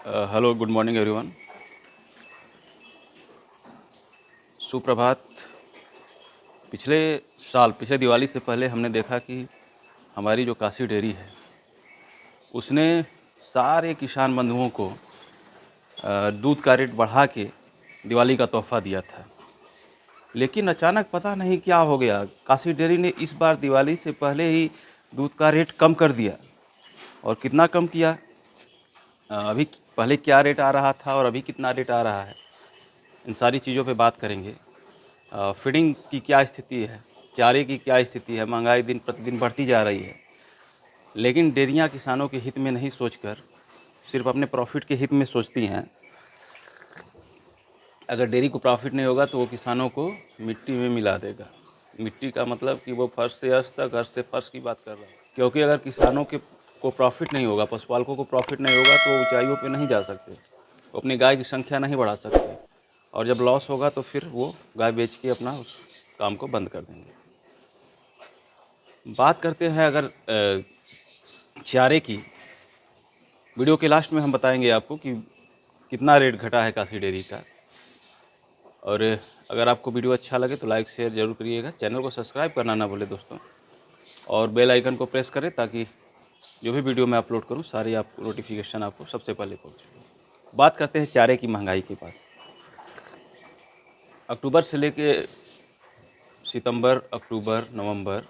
Hello, good morning everyone. सुप्रभात। पिछले दिवाली से पहले हमने देखा कि हमारी जो काशी डेयरी है उसने सारे किसान बंधुओं को दूध का रेट बढ़ा के दिवाली का तोहफा दिया था। लेकिन अचानक पता नहीं क्या हो गया, काशी डेयरी ने इस बार दिवाली से पहले ही दूध का रेट कम कर दिया। और कितना कम किया, अभी पहले क्या रेट आ रहा था और अभी कितना रेट आ रहा है, इन सारी चीज़ों पे बात करेंगे। फीडिंग की क्या स्थिति है, चारे की क्या स्थिति है, महंगाई दिन प्रतिदिन बढ़ती जा रही है। लेकिन डेयरियाँ किसानों के हित में नहीं सोचकर सिर्फ अपने प्रॉफिट के हित में सोचती हैं। अगर डेयरी को प्रॉफिट नहीं होगा तो वो किसानों को मिट्टी में मिला देगा। मिट्टी का मतलब कि वो फर्श से अर्श तक, अर्श से फर्श की बात कर रहा है। क्योंकि अगर किसानों के को प्रॉफिट नहीं होगा, पशुपालकों को प्रॉफिट नहीं होगा तो वो ऊंचाइयों पे नहीं जा सकते, वो अपनी गाय की संख्या नहीं बढ़ा सकते। और जब लॉस होगा तो फिर वो गाय बेच के अपना उस काम को बंद कर देंगे। बात करते हैं अगर चारे की। वीडियो के लास्ट में हम बताएंगे आपको कि कितना रेट घटा है काशी डेयरी का। और अगर आपको वीडियो अच्छा लगे तो लाइक शेयर ज़रूर करिएगा। चैनल को सब्सक्राइब करना ना भूलें दोस्तों, और बेल आइकन को प्रेस करें ताकि जो भी वीडियो मैं अपलोड करूं सारी आपको नोटिफिकेशन आपको सबसे पहले पहुंचे। बात करते हैं चारे की महंगाई के पास। अक्टूबर से लेके सितंबर, अक्टूबर, नवंबर,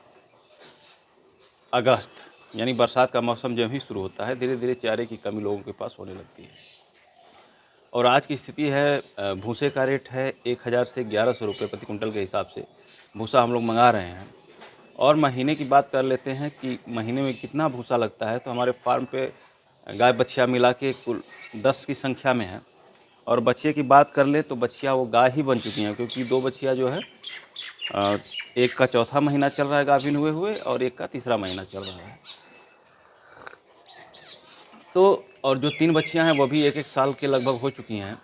अगस्त, यानी बरसात का मौसम जब ही शुरू होता है धीरे धीरे चारे की कमी लोगों के पास होने लगती है। और आज की स्थिति है, भूसे का रेट है 1000 से 1100 रुपये प्रति कुंटल के हिसाब से भूसा हम लोग मंगा रहे हैं। और महीने की बात कर लेते हैं कि महीने में कितना भूसा लगता है, तो हमारे फार्म पे गाय बछिया मिला के कुल 10 की संख्या में है। और बछिया की बात कर ले तो बछिया वो गाय ही बन चुकी हैं, क्योंकि 2 बछिया जो है, एक का चौथा महीना चल रहा है गाभिन हुए हुए और एक का तीसरा महीना चल रहा है। तो और जो 3 बच्चियां हैं वो भी 1-1 साल के लगभग हो चुकी हैं।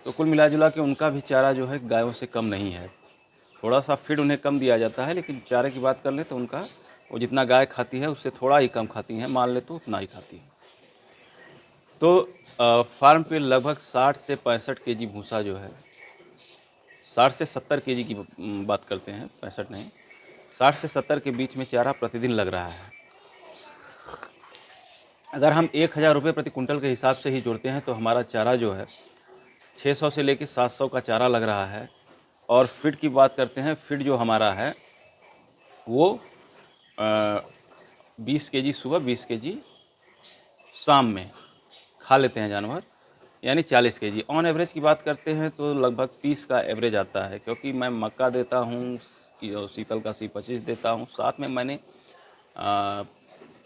तो कुल मिला जुला के उनका भी चारा जो है गायों से कम नहीं है। थोड़ा सा फीड उन्हें कम दिया जाता है, लेकिन चारे की बात कर लें तो उनका वो जितना गाय खाती है उससे थोड़ा ही कम खाती हैं, मान ले तो उतना ही खाती है। तो फार्म पे लगभग 60 से 65 केजी भूसा जो है, 60 से 70 केजी की बात करते हैं, 65 नहीं, 60 से 70 के बीच में चारा प्रतिदिन लग रहा है। अगर हम 1000 रुपये प्रति कुंटल के हिसाब से ही जोड़ते हैं तो हमारा चारा जो है 600 से लेकर 700 का चारा लग रहा है। और फीड की बात करते हैं, फीड जो हमारा है वो 20 केजी सुबह, 20 केजी शाम में खा लेते हैं जानवर, यानी 40 केजी। ऑन एवरेज की बात करते हैं तो लगभग 30 का एवरेज आता है, क्योंकि मैं मक्का देता हूँ, शीतल का C25 देता हूँ, साथ में मैंने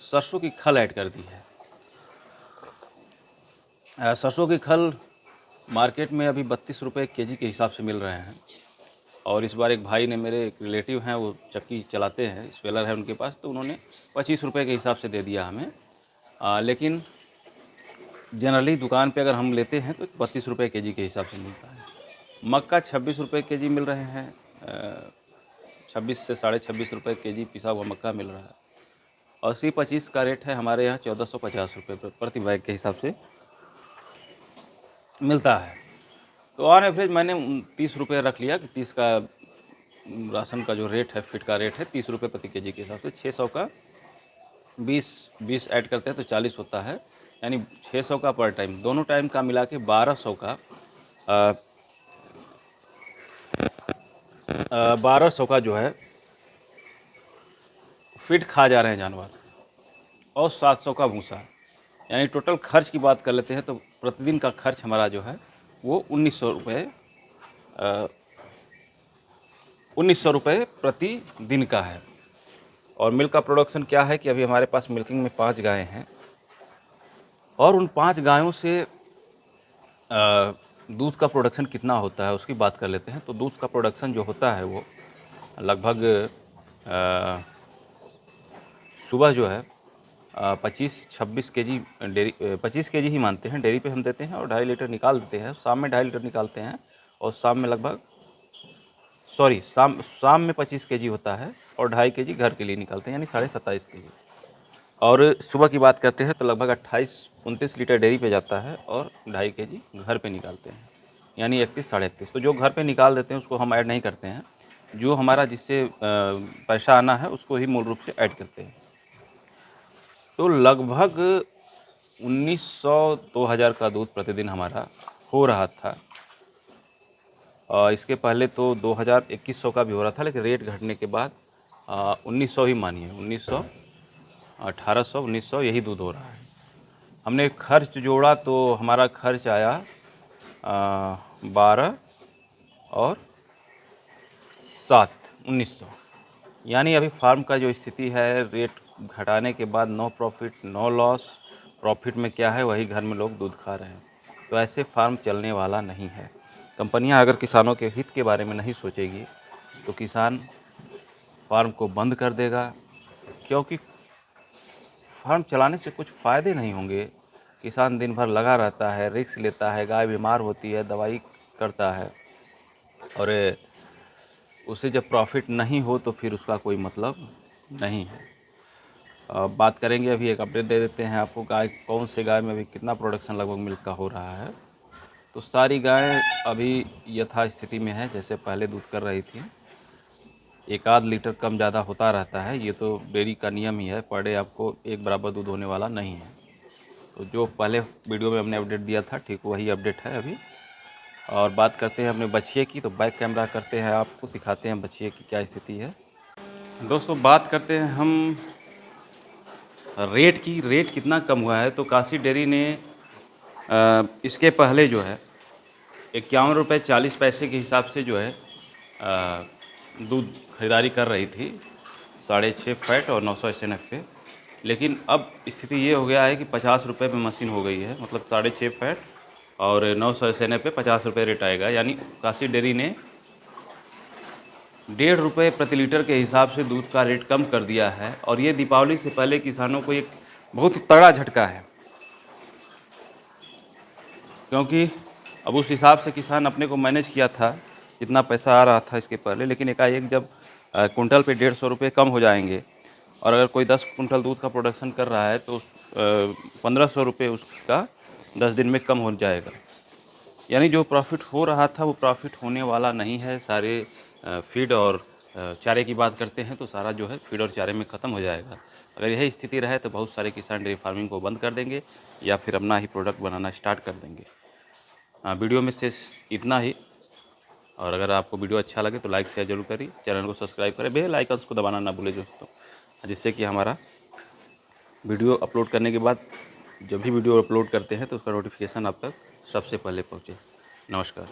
सरसों की खल ऐड कर दी है। सरसों की खल मार्केट में अभी 32 रुपये केजी के हिसाब से मिल रहे हैं। और इस बार एक भाई ने, मेरे एक रिलेटिव हैं, वो चक्की चलाते हैं, स्पेलर है उनके पास, तो उन्होंने 25 रुपये के हिसाब से दे दिया हमें। लेकिन जनरली दुकान पे अगर हम लेते हैं तो 32 रुपये केजी के हिसाब से मिलता है। मक्का 26 रुपये केजी मिल रहे हैं, 26 से 26.5 रुपये केजी पिसा हुआ मक्का मिल रहा है। और C25 का रेट है हमारे यहाँ 1450 रुपये प्रति बैग के हिसाब से मिलता है। तो ऑन एवरेज मैंने 30 रुपये रख लिया कि 30 का राशन का जो रेट है, फीड का रेट है 30 रुपये प्रति केजी के हिसाब से। 600 का 20 ऐड करते हैं तो 40 होता है, यानी 600 का पर टाइम, दोनों टाइम का मिला के 1200 का 1200 का जो है फीड खा जा रहे हैं जानवर, और 700 का भूसा। यानी टोटल खर्च की बात कर लेते हैं तो प्रतिदिन का खर्च हमारा जो है वो 1900 रुपये प्रतिदिन का है। और मिल्क का प्रोडक्शन क्या है कि अभी हमारे पास मिल्किंग में 5 गायें हैं, और उन 5 गायों से दूध का प्रोडक्शन कितना होता है उसकी बात कर लेते हैं। तो दूध का प्रोडक्शन जो होता है वो लगभग सुबह जो है 25-26 केजी डेयरी, 25 केजी ही मानते हैं, डेयरी पे हम देते हैं और 2.5 लीटर निकाल देते हैं। शाम में 2.5 लीटर निकालते हैं, और शाम में लगभग शाम में 25 केजी होता है और 2.5 केजी घर के लिए निकालते हैं, यानी 27.5 केजी। और सुबह की बात करते हैं तो लगभग 28 29 लीटर डेयरी पे जाता है और 2.5 केजी घर पे निकालते हैं, यानी 31 साढ़े 31। तो जो घर पे निकाल देते हैं उसको हम ऐड नहीं करते हैं, जो हमारा जिससे पैसा आना है उसको ही मूल रूप से ऐड करते हैं। तो लगभग 1900-2000 का दूध प्रतिदिन हमारा हो रहा था। इसके पहले तो 2000-2100 का भी हो रहा था, लेकिन रेट घटने के बाद 1900 ही मानिए, 1900, 1800, 1900 यही दूध हो रहा है। हमने खर्च जोड़ा तो हमारा खर्च आया 12 और 7, 1900। यानी अभी फार्म का जो स्थिति है, रेट घटाने के बाद no profit no loss, profit में क्या है वही घर में लोग दूध खा रहे हैं। तो ऐसे फार्म चलने वाला नहीं है। कंपनियां अगर किसानों के हित के बारे में नहीं सोचेगी तो किसान फार्म को बंद कर देगा, क्योंकि फार्म चलाने से कुछ फ़ायदे नहीं होंगे। किसान दिन भर लगा रहता है, रिस्क लेता है, गाय बीमार होती है, दवाई करता है, और उसे जब प्रॉफिट नहीं हो तो फिर उसका कोई मतलब नहीं है। बात करेंगे, अभी एक अपडेट दे देते हैं आपको, गाय कौन से गाय में अभी कितना प्रोडक्शन लगभग मिल्क का हो रहा है। तो सारी गायें अभी यथा स्थिति में है जैसे पहले दूध कर रही थी। एक आध लीटर कम ज़्यादा होता रहता है, ये तो डेयरी का नियम ही है, पर डे आपको एक बराबर दूध होने वाला नहीं है। तो जो पहले वीडियो में हमने अपडेट दिया था ठीक वही अपडेट है अभी। और बात करते हैं अपने बछिए की, तो बैक कैमरा करते हैं, आपको दिखाते हैं बछिए की क्या स्थिति है। दोस्तों बात करते हैं हम रेट की, रेट कितना कम हुआ है। तो काशी डेयरी ने इसके पहले जो है 51 रुपये 40 पैसे के हिसाब से जो है दूध खरीदारी कर रही थी, 6.5 फैट और 900 SNF पे। लेकिन अब स्थिति ये हो गया है कि 50 रुपये में मशीन हो गई है, मतलब 6.5 फैट और 900 SNF पे 50 रुपये रेट आएगा। यानी काशी डेयरी ने 1.5 रुपये प्रति लीटर के हिसाब से दूध का रेट कम कर दिया है। और ये दीपावली से पहले किसानों को एक बहुत ही तगड़ा झटका है, क्योंकि अब उस हिसाब से किसान अपने को मैनेज किया था, जितना पैसा आ रहा था इसके पहले, लेकिन एकाएक जब कुंटल पे 150 रुपये कम हो जाएंगे, और अगर कोई 10 कुंटल दूध का प्रोडक्शन कर रहा है तो 1500 रुपये उसका 10 दिन में कम हो जाएगा। यानी जो प्रॉफिट हो रहा था वो प्रॉफिट होने वाला नहीं है। सारे फीड और चारे की बात करते हैं तो सारा जो है फीड और चारे में ख़त्म हो जाएगा। अगर यही स्थिति रहे तो बहुत सारे किसान डेयरी फार्मिंग को बंद कर देंगे या फिर अपना ही प्रोडक्ट बनाना स्टार्ट कर देंगे। वीडियो में से इतना ही। और अगर आपको वीडियो अच्छा लगे तो लाइक शेयर जरूर करिए, चैनल को सब्सक्राइब करें, बेल आइकन्स को दबाना ना भूलें दोस्तों, जिससे कि हमारा वीडियो अपलोड करने के बाद जब भी वीडियो अपलोड करते हैं तो उसका नोटिफिकेशन आप तक सबसे पहले पहुँचे। नमस्कार।